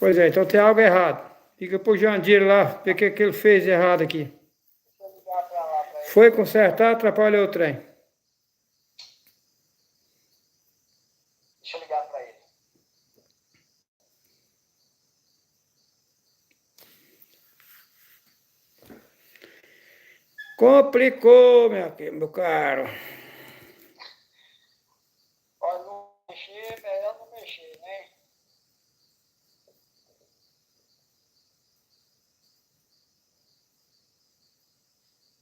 Pois é, então tem algo errado. Liga pro Jandir lá, ver o que ele fez de errado aqui. Deixa eu ligar pra lá pra ele. Foi consertar, atrapalhou o trem. Deixa eu ligar pra ele. Complicou, meu caro. Pode não mexer, melhor não mexer, né?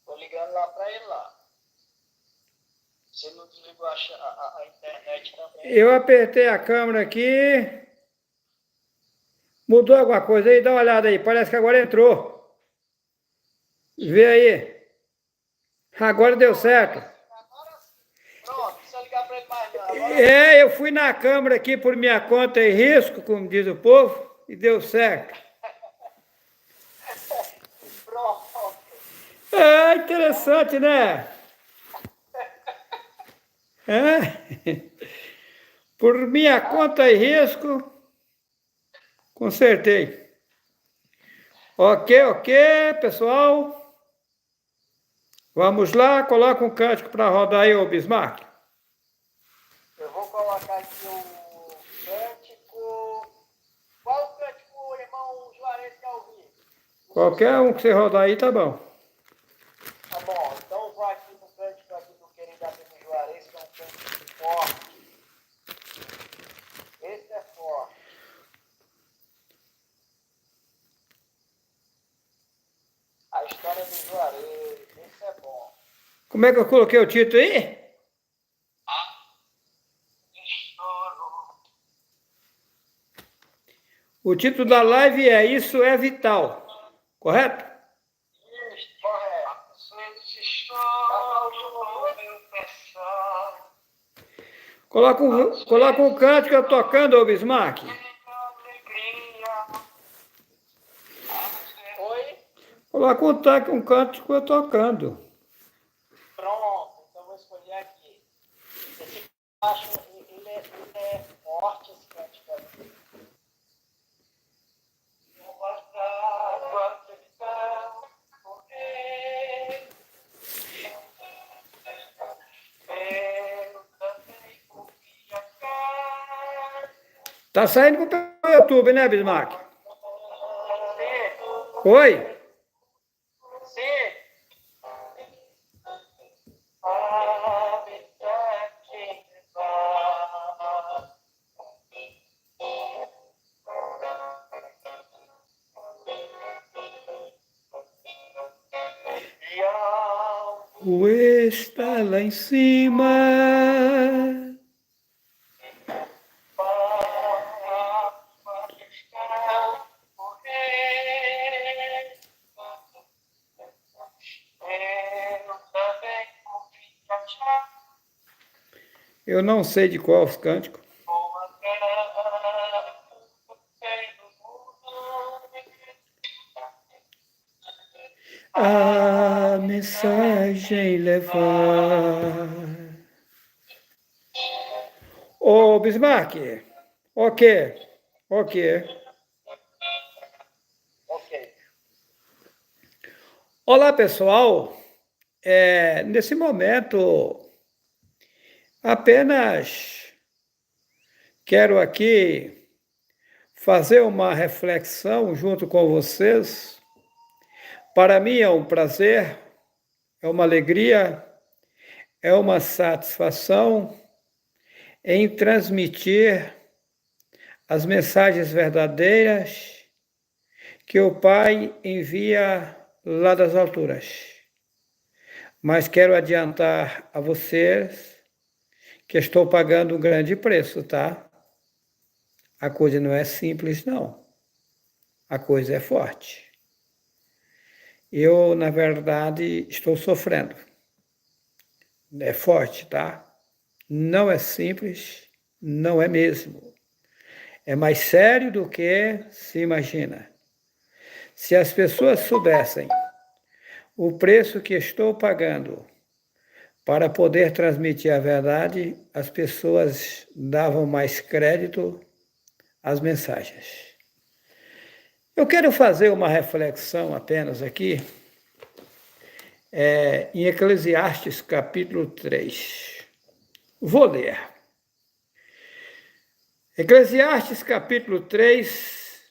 Tô ligando lá pra ele lá. Você não desligou a internet também? Eu apertei a câmera aqui. Mudou alguma coisa aí? Dá uma olhada aí. Parece que agora entrou. Vê aí. Agora deu certo. Agora sim. Pronto, não precisa ligar pra ele mais não. Agora É, eu fui na câmera aqui por minha conta e risco, como diz o povo, e deu certo. pronto. É interessante, né? É. Por minha conta e risco, consertei. Ok, pessoal. Vamos lá, coloca um cântico para rodar aí, ô Bismarck. Eu vou colocar aqui o cântico. Qual cântico o irmão Juarez quer ouvir? Qualquer um que você rodar aí tá bom. Tá bom, então eu vou aqui no cântico aqui do querido amigo Juarez, que é um cântico forte. Esse é forte. A história do Juarez, esse é bom. Como é que eu coloquei o título aí? O título da live é Isso é Vital, correto? Isso, correto. Coloca um cântico eu tocando, ô Bismarck. Oi? Coloca um cântico eu tocando. Pronto, então eu vou escolher aqui. Esse acho ele é forte, esse cântico aqui. Tá saindo pro YouTube, né, Bismarck? Sim, Oi? sim. O está lá em cima. Eu não sei de qual os cânticos. A mensagem levar. Ô, Bismarck, ok. Ok. Olá, pessoal. Nesse momento, apenas quero aqui fazer uma reflexão junto com vocês. Para mim é um prazer, é uma alegria, é uma satisfação em transmitir as mensagens verdadeiras que o Pai envia lá das alturas. Mas quero adiantar a vocês que estou pagando um grande preço, tá? A coisa não é simples, não. A coisa é forte. Eu, na verdade, estou sofrendo. É forte, tá? Não é simples, não é mesmo. É mais sério do que se imagina. Se as pessoas soubessem o preço que estou pagando para poder transmitir a verdade, as pessoas davam mais crédito às mensagens. Eu quero fazer uma reflexão apenas aqui, em Eclesiastes capítulo 3. Vou ler. Eclesiastes capítulo 3,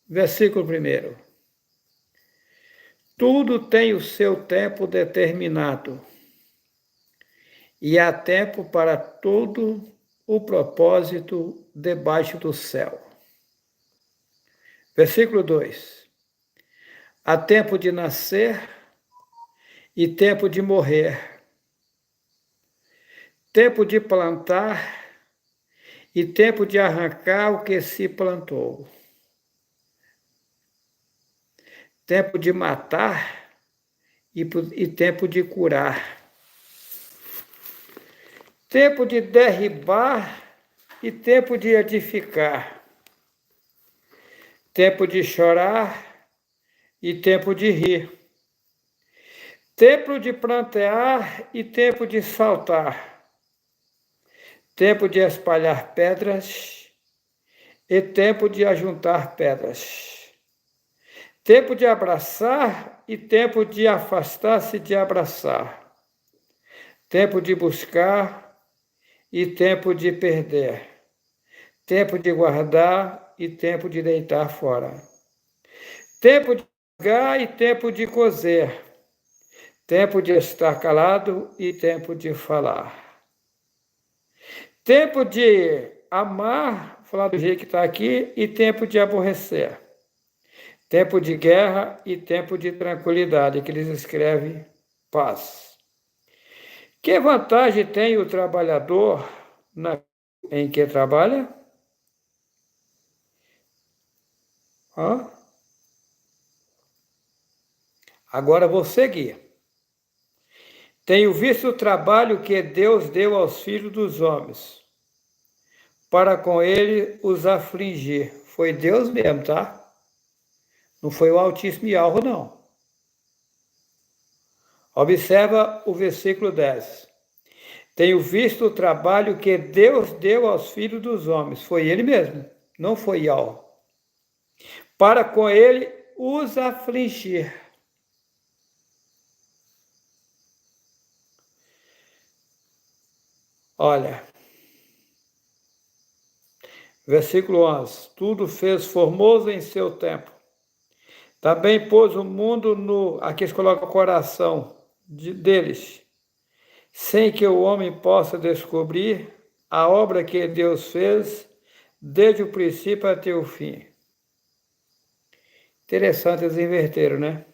versículo 1. Tudo tem o seu tempo determinado, e há tempo para todo o propósito debaixo do céu. Versículo 2. Há tempo de nascer e tempo de morrer, tempo de plantar e tempo de arrancar o que se plantou, tempo de matar e tempo de curar, tempo de derribar e tempo de edificar, tempo de chorar e tempo de rir, tempo de plantear e tempo de saltar, tempo de espalhar pedras e tempo de ajuntar pedras, tempo de abraçar e tempo de afastar-se de abraçar, tempo de buscar e tempo de perder, tempo de guardar e tempo de deitar fora, tempo de jogar e tempo de coser, tempo de estar calado e tempo de falar, tempo de amar, falar do jeito que está aqui, e tempo de aborrecer, tempo de guerra e tempo de tranquilidade, que eles escrevem paz. Que vantagem tem o trabalhador em que trabalha? Agora vou seguir. Tenho visto o trabalho que Deus deu aos filhos dos homens, para com ele os afligir. Foi Deus mesmo, tá? Não foi o Altíssimo Yahweh, não. Observa o versículo 10. Tenho visto o trabalho que Deus deu aos filhos dos homens. Foi ele mesmo, não foi Yahweh. Para com ele os afligir. Olha, versículo 11. Tudo fez formoso em seu tempo. Também pôs o mundo no... Aqui eles colocam o coração deles, sem que o homem possa descobrir a obra que Deus fez desde o princípio até o fim. Interessante, eles inverteram, né?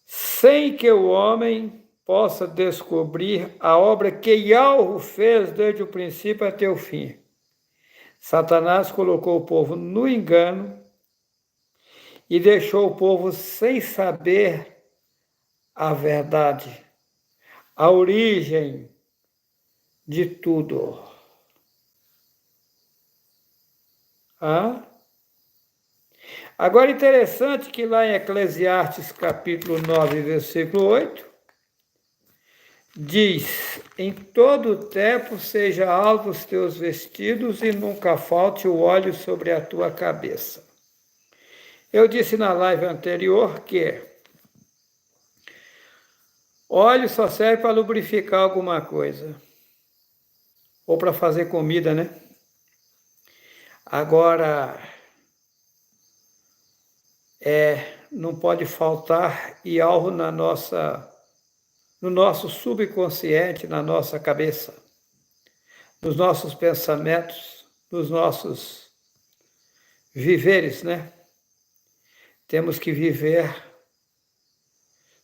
Sem que o homem possa descobrir a obra que Yahweh fez desde o princípio até o fim. Satanás colocou o povo no engano e deixou o povo sem saber a verdade, a origem de tudo. Agora, interessante que lá em Eclesiastes, capítulo 9, versículo 8, diz: em todo tempo seja alvo os teus vestidos e nunca falte o óleo sobre a tua cabeça. Eu disse na live anterior que óleo só serve para lubrificar alguma coisa, ou para fazer comida, né? Agora, não pode faltar e algo no nosso subconsciente, na nossa cabeça, nos nossos pensamentos, nos nossos viveres, né? Temos que viver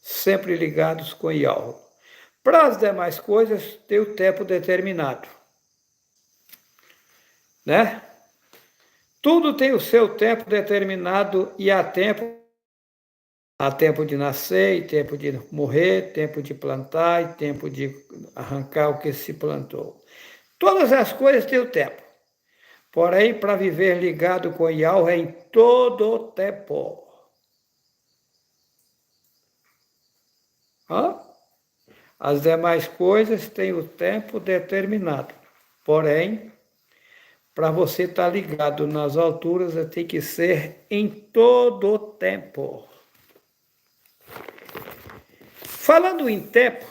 sempre ligados com Yahweh. Para as demais coisas, tem o tempo determinado, né? Tudo tem o seu tempo determinado e há tempo de nascer e tempo de morrer, tempo de plantar e tempo de arrancar o que se plantou. Todas as coisas têm o tempo. Porém, para viver ligado com Yahweh em todo o tempo. As demais coisas têm o tempo determinado. Porém, para você estar ligado nas alturas, tem que ser em todo o tempo. Falando em tempo,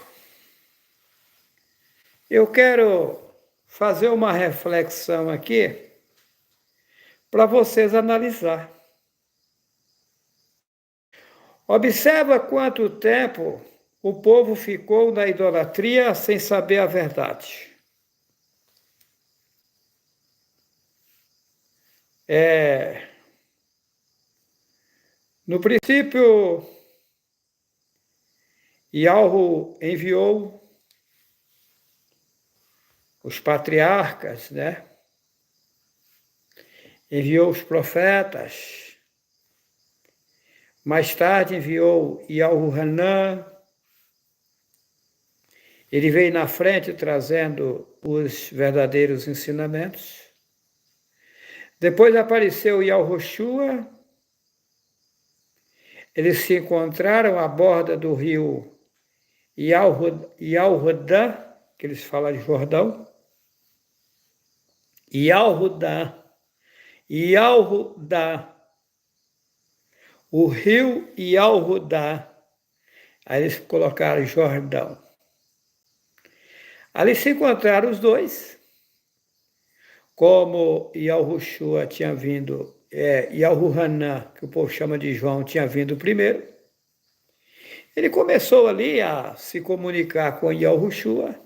eu quero fazer uma reflexão aqui para vocês analisar. Observa quanto tempo o povo ficou na idolatria sem saber a verdade. No princípio, Yahweh enviou os patriarcas, né? Enviou os profetas. Mais tarde enviou Yahuanã. Ele veio na frente trazendo os verdadeiros ensinamentos. Depois apareceu Yahushua. Eles se encontraram à borda do rio Yalrodã, que eles falam de Jordão. Yalrodã. O rio Yalrodã. Aí eles colocaram Jordão. Ali se encontraram os dois. Como Yahushua tinha vindo, Yahuanã, que o povo chama de João, tinha vindo primeiro, ele começou ali a se comunicar com Yahushua,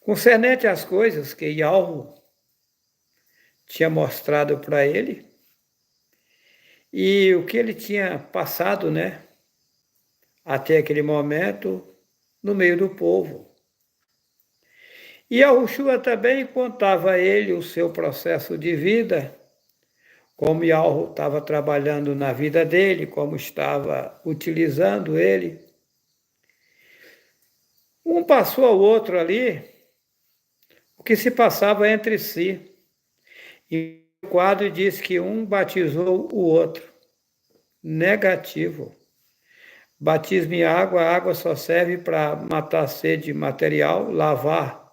concernente às coisas que Yahu tinha mostrado para ele, e o que ele tinha passado, né, até aquele momento, no meio do povo. E Yahushua também contava a ele o seu processo de vida, como Yahweh estava trabalhando na vida dele, como estava utilizando ele. Um passou ao outro ali, o que se passava entre si. E o quadro diz que um batizou o outro. Negativo. Batismo em água, a água só serve para matar a sede material, lavar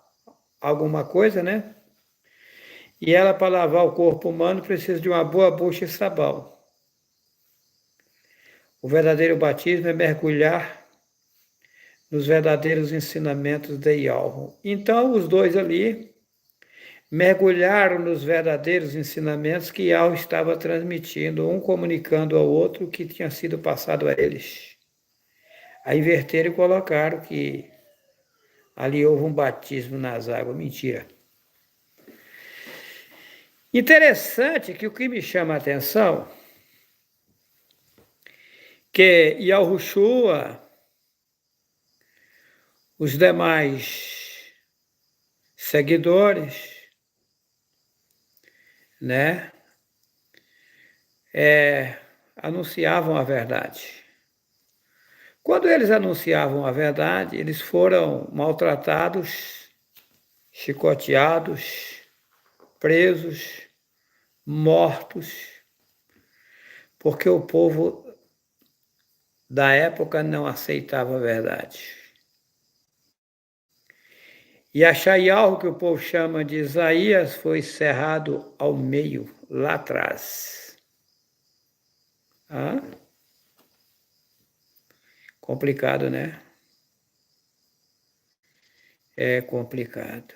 alguma coisa, né? E ela, para lavar o corpo humano, precisa de uma boa bucha e sabão. O verdadeiro batismo é mergulhar nos verdadeiros ensinamentos de Yahweh. Então, os dois ali mergulharam nos verdadeiros ensinamentos que Yahweh estava transmitindo, um comunicando ao outro o que tinha sido passado a eles. Aí inverteram e colocaram que ali houve um batismo nas águas. Mentira. Interessante que o que me chama a atenção que Yahushua, os demais seguidores, né, anunciavam a verdade. Quando eles anunciavam a verdade, eles foram maltratados, chicoteados, presos, mortos, porque o povo da época não aceitava a verdade. E a Shayahu, que o povo chama de Isaías, foi cerrado ao meio, lá atrás. Complicado, né? É complicado.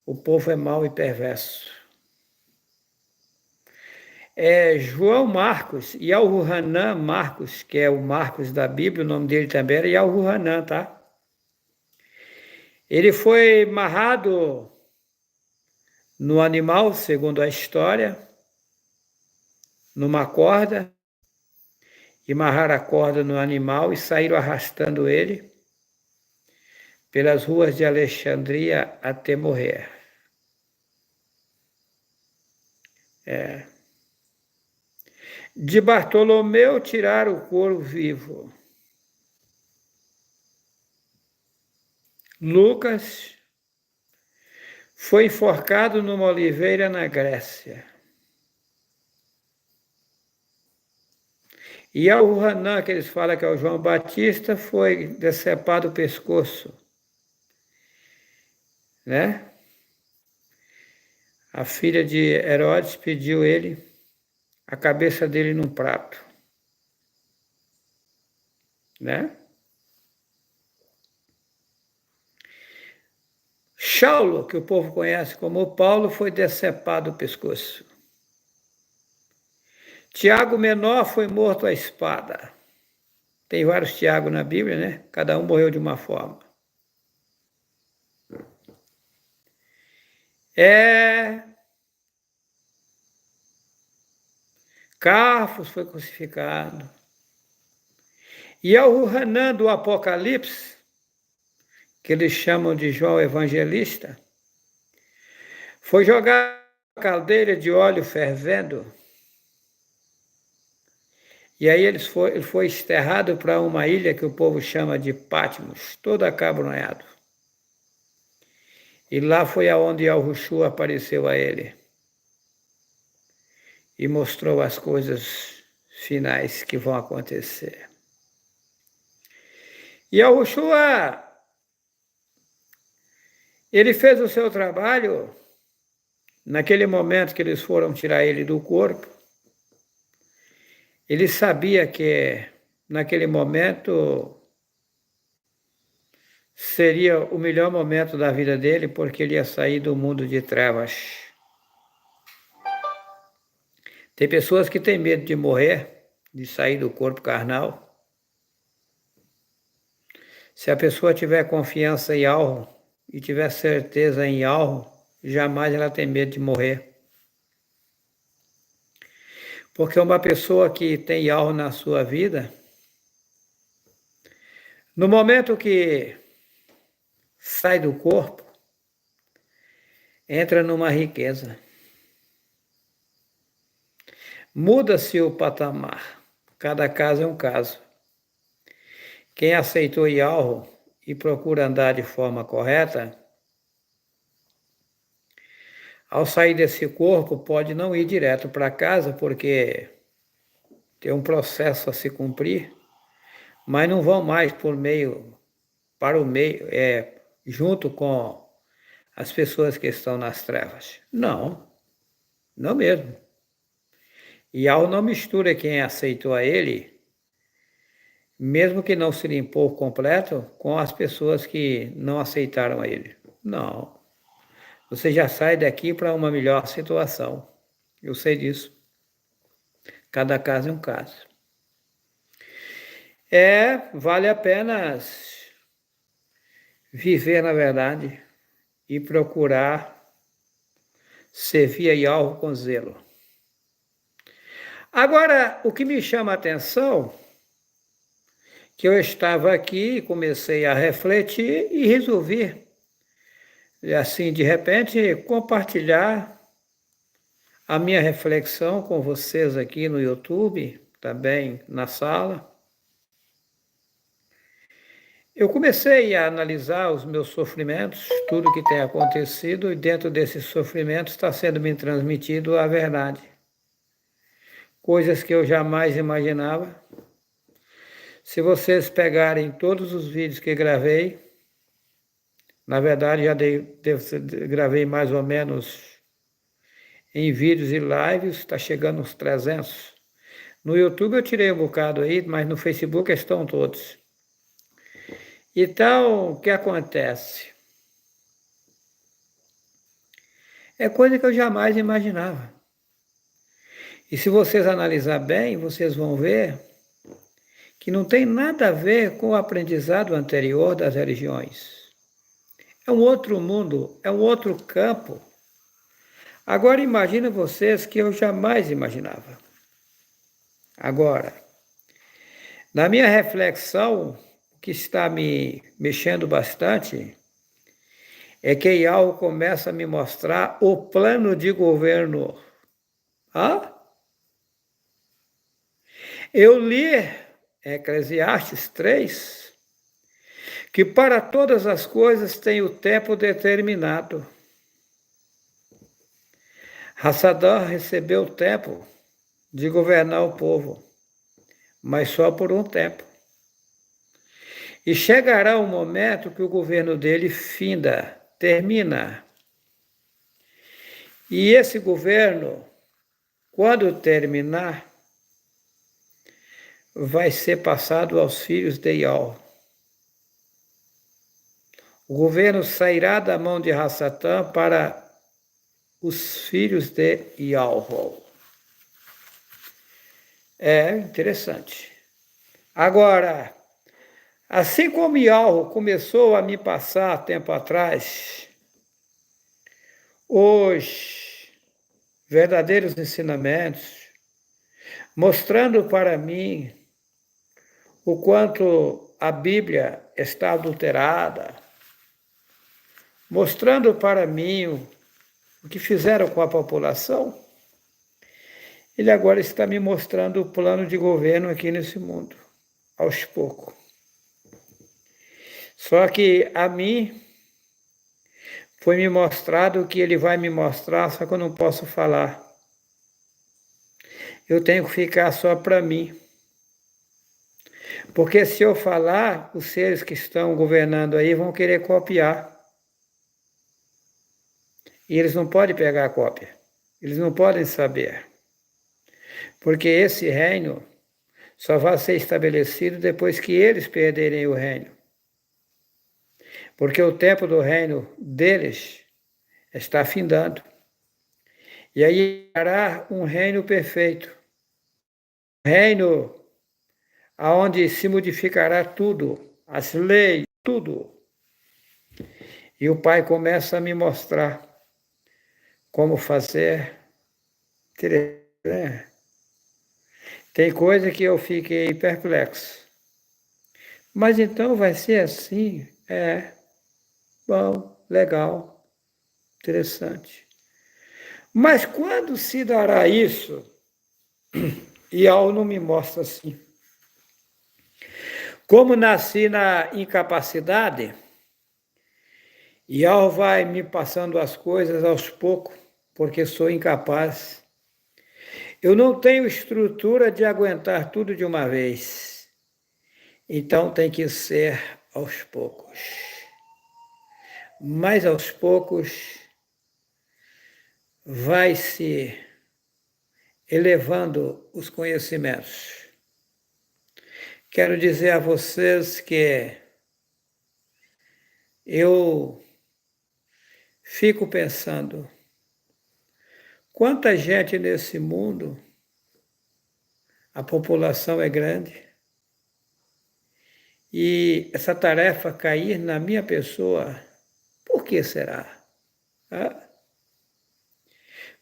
O povo é mau e perverso. João Marcos, Yahuanã Marcos, que é o Marcos da Bíblia, o nome dele também era Yahuanã, tá? Ele foi amarrado no animal, segundo a história, numa corda, e amarraram a corda no animal e saíram arrastando ele pelas ruas de Alexandria até morrer. De Bartolomeu tiraram o couro vivo. Lucas foi enforcado numa oliveira na Grécia. E Yahuanã, que eles falam que é o João Batista, foi decepado o pescoço, né? a filha de Herodes pediu a cabeça dele num prato, né? Saulo, que o povo conhece como Paulo, foi decepado o pescoço. Tiago menor foi morto à espada. Tem vários Tiago na Bíblia, né? Cada um morreu de uma forma. Cafos foi crucificado. E ao Hanan do Apocalipse, que eles chamam de João Evangelista, foi jogado na caldeira de óleo fervendo. E aí ele foi exterrado para uma ilha que o povo chama de Patmos, todo acabrunhado. E lá foi aonde Yahushua apareceu a ele e mostrou as coisas finais que vão acontecer. E Yahushua, ele fez o seu trabalho naquele momento que eles foram tirar ele do corpo. Ele sabia que naquele momento seria o melhor momento da vida dele, porque ele ia sair do mundo de trevas. Tem pessoas que têm medo de morrer, de sair do corpo carnal. Se a pessoa tiver confiança em algo e tiver certeza em algo, jamais ela tem medo de morrer. Porque uma pessoa que tem algo na sua vida, no momento que sai do corpo, entra numa riqueza. Muda-se o patamar. Cada caso é um caso. Quem aceitou Yahweh e procura andar de forma correta, ao sair desse corpo, pode não ir direto para casa, porque tem um processo a se cumprir, mas não vão mais para o meio, junto com as pessoas que estão nas trevas. Não, não mesmo. Yahweh não mistura quem aceitou a ele, mesmo que não se limpou completo, com as pessoas que não aceitaram a ele. Não. Você já sai daqui para uma melhor situação. Eu sei disso. Cada caso é um caso. Vale a pena viver na verdade e procurar servir a Yahweh com zelo. Agora, o que me chama a atenção, que eu estava aqui, comecei a refletir e resolvi, assim, de repente, compartilhar a minha reflexão com vocês aqui no YouTube, também na sala. Eu comecei a analisar os meus sofrimentos, tudo que tem acontecido, e dentro desses sofrimentos está sendo me transmitido a verdade. Coisas que eu jamais imaginava. Se vocês pegarem todos os vídeos que gravei, na verdade gravei mais ou menos em vídeos e lives, está chegando uns 300. No YouTube eu tirei um bocado aí, mas no Facebook estão todos. Então, o que acontece? É coisa que eu jamais imaginava. E se vocês analisar bem, vocês vão ver que não tem nada a ver com o aprendizado anterior das religiões. É um outro mundo, é um outro campo. Agora imagina vocês que eu jamais imaginava. Agora, na minha reflexão, o que está me mexendo bastante é que Yahweh começa a me mostrar o plano de governo. Eu li Eclesiastes 3, que para todas as coisas tem o tempo determinado. Hassadã recebeu o tempo de governar o povo, mas só por um tempo. E chegará um momento que o governo dele termina. E esse governo, quando terminar, vai ser passado aos filhos de Iol. O governo sairá da mão de Hassatã para os filhos de Iol. É interessante. Agora, assim como Iol começou a me passar tempo atrás, os verdadeiros ensinamentos, mostrando para mim o quanto a Bíblia está adulterada, mostrando para mim o que fizeram com a população, ele agora está me mostrando o plano de governo aqui nesse mundo, aos poucos. Só que a mim foi me mostrado o que ele vai me mostrar, só que eu não posso falar. Eu tenho que ficar só para mim. Porque se eu falar, os seres que estão governando aí vão querer copiar. E eles não podem pegar a cópia. Eles não podem saber. Porque esse reino só vai ser estabelecido depois que eles perderem o reino. Porque o tempo do reino deles está findando. E aí hará um reino perfeito. Um reino onde se modificará tudo, as leis, tudo. E o Pai começa a me mostrar como fazer. Tem coisa que eu fiquei perplexo. Mas então vai ser assim? É, bom, legal, interessante. Mas quando se dará isso? E algo não me mostra assim. Como nasci na incapacidade, e algo vai me passando as coisas aos poucos, porque sou incapaz. Eu não tenho estrutura de aguentar tudo de uma vez. Então tem que ser aos poucos. Mas aos poucos vai se elevando os conhecimentos. Quero dizer a vocês que eu fico pensando, quanta gente nesse mundo, a população é grande, e essa tarefa cair na minha pessoa, por que será?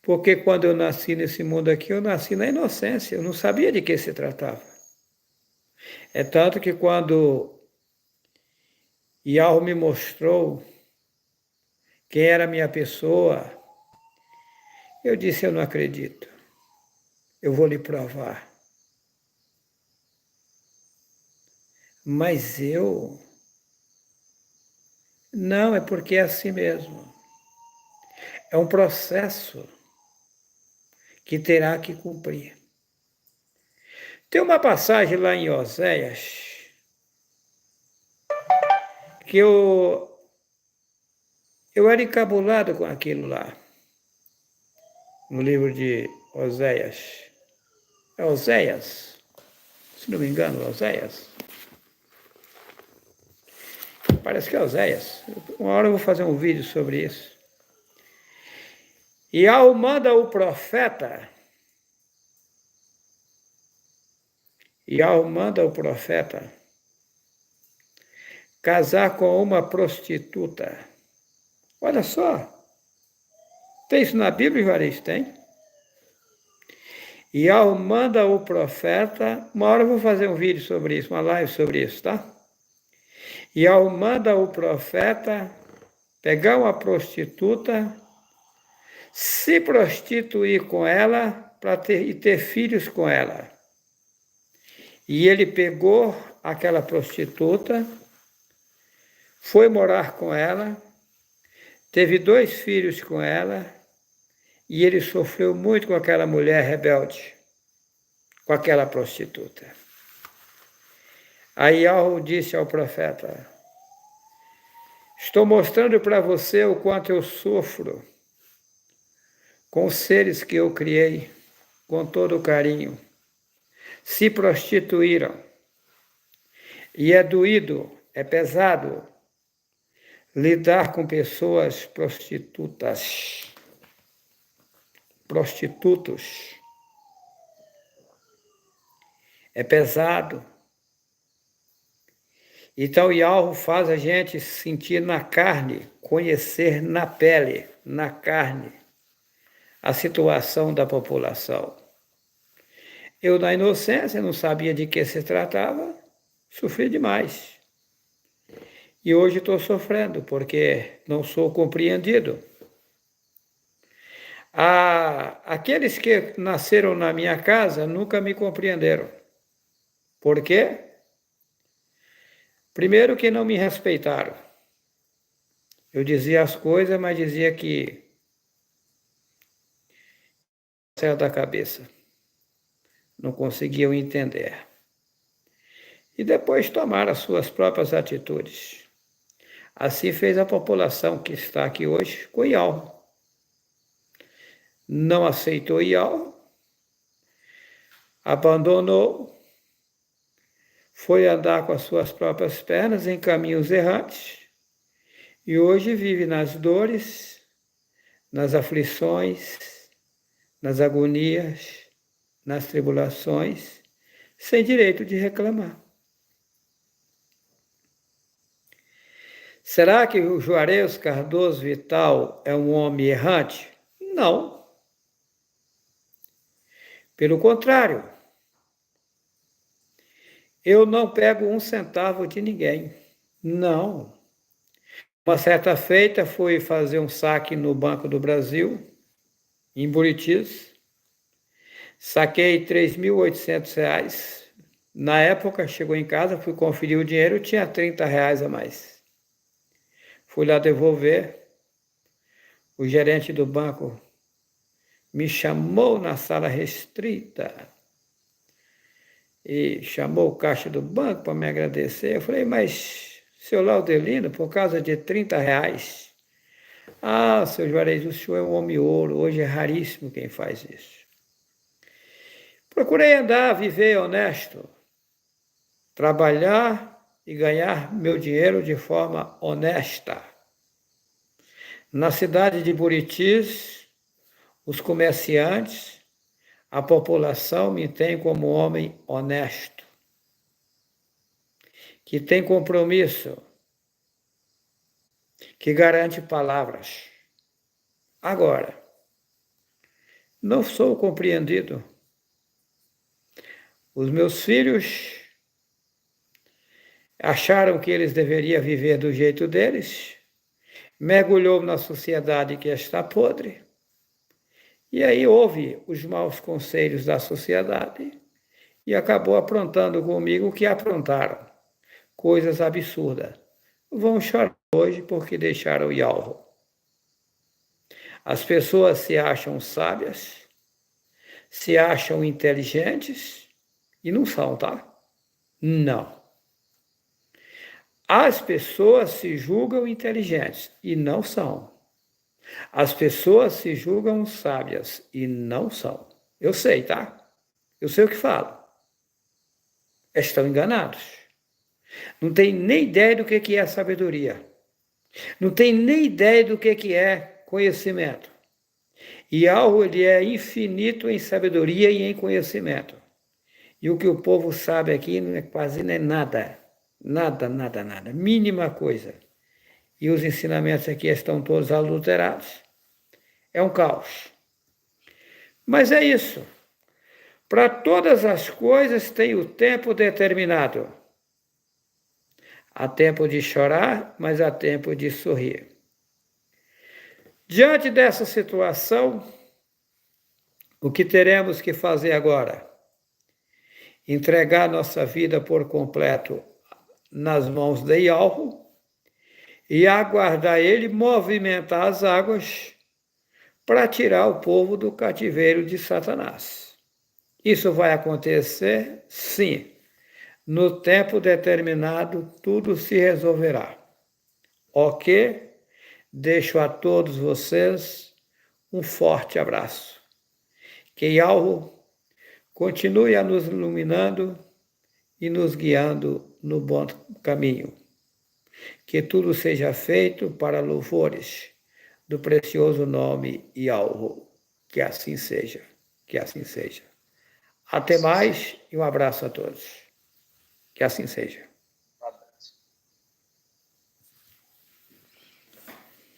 Porque quando eu nasci nesse mundo aqui, eu nasci na inocência, eu não sabia de que se tratava. É tanto que quando Yahweh me mostrou quem era a minha pessoa, eu disse, eu não acredito, eu vou lhe provar. Mas eu... Não, é porque é assim mesmo. É um processo que terá que cumprir. Tem uma passagem lá em Oséias que eu era encabulado com aquilo lá, no livro de Oséias. É Oséias, se não me engano, Oséias. Parece que é Oséias. Uma hora eu vou fazer um vídeo sobre isso. E ao manda o profeta, casar com uma prostituta. Olha só, tem isso na Bíblia, Juarez? Tem. E ao manda o profeta, uma hora eu vou fazer um vídeo sobre isso, uma live sobre isso, tá? E ao manda o profeta pegar uma prostituta, se prostituir com ela e ter filhos com ela. E ele pegou aquela prostituta, foi morar com ela, teve 2 filhos com ela, e ele sofreu muito com aquela mulher rebelde, com aquela prostituta. Aí Yahweh disse ao profeta, estou mostrando para você o quanto eu sofro com os seres que eu criei com todo carinho, se prostituíram. E é doído, é pesado lidar com pessoas prostitutas, prostitutos. É pesado. Então, Yahweh faz a gente sentir na carne, conhecer na pele, na carne, a situação da população. Eu, na inocência, não sabia de que se tratava, sofri demais. E hoje estou sofrendo, porque não sou compreendido. Aqueles que nasceram na minha casa nunca me compreenderam. Por quê? Primeiro que não me respeitaram. Eu dizia as coisas, mas dizia que saiu da cabeça. Não conseguiam entender. E depois tomaram as suas próprias atitudes. Assim fez a população que está aqui hoje com Yahweh. Não aceitou Yahweh, abandonou, foi andar com as suas próprias pernas em caminhos errantes e hoje vive nas dores, nas aflições, nas agonias, nas tribulações, sem direito de reclamar. Será que o Juarez Cardoso Vital é um homem errante? Não. Pelo contrário, eu não pego um centavo de ninguém. Não. Uma certa feita fui fazer um saque no Banco do Brasil, em Buritis. Saquei R$3.800. Na época, chegou em casa, fui conferir o dinheiro, tinha R$30 a mais. Fui lá devolver. O gerente do banco me chamou na sala restrita e chamou o caixa do banco para me agradecer. Eu falei, mas, seu Laudelino, por causa de R$30? Ah, seu Juarez, o senhor é um homem ouro, hoje é raríssimo quem faz isso. Procurei andar, viver honesto, trabalhar e ganhar meu dinheiro de forma honesta. Na cidade de Buritis, os comerciantes, a população me tem como homem honesto, que tem compromisso, que garante palavras. Agora, não sou compreendido. Os meus filhos acharam que eles deveriam viver do jeito deles, mergulhou na sociedade que está podre, e aí houve os maus conselhos da sociedade e acabou aprontando comigo o que aprontaram, coisas absurdas. Vão chorar hoje porque deixaram o Yahweh. As pessoas se acham sábias, se acham inteligentes e não são, tá? Não. As pessoas se julgam inteligentes e não são. As pessoas se julgam sábias e não são. Eu sei, tá? Eu sei o que falo. Estão enganados. Não tem nem ideia do que é sabedoria. Não tem nem ideia do que é conhecimento. E ele é infinito em sabedoria e em conhecimento. E o que o povo sabe aqui não é quase nem nada. Nada, nada, nada. Mínima coisa. E os ensinamentos aqui estão todos adulterados. É um caos. Mas é isso. Para todas as coisas tem o tempo determinado. Há tempo de chorar, mas há tempo de sorrir. Diante dessa situação, o que teremos que fazer agora? Entregar nossa vida por completo nas mãos de Yahweh e aguardar ele movimentar as águas para tirar o povo do cativeiro de Satanás. Isso vai acontecer? Sim. No tempo determinado, tudo se resolverá. Ok? Deixo a todos vocês um forte abraço. Que Yahweh continue a nos iluminando e nos guiando no bom caminho. Que tudo seja feito para louvores do precioso nome Yahweh. Que assim seja, que assim seja. Até mais e um abraço a todos. Que assim seja.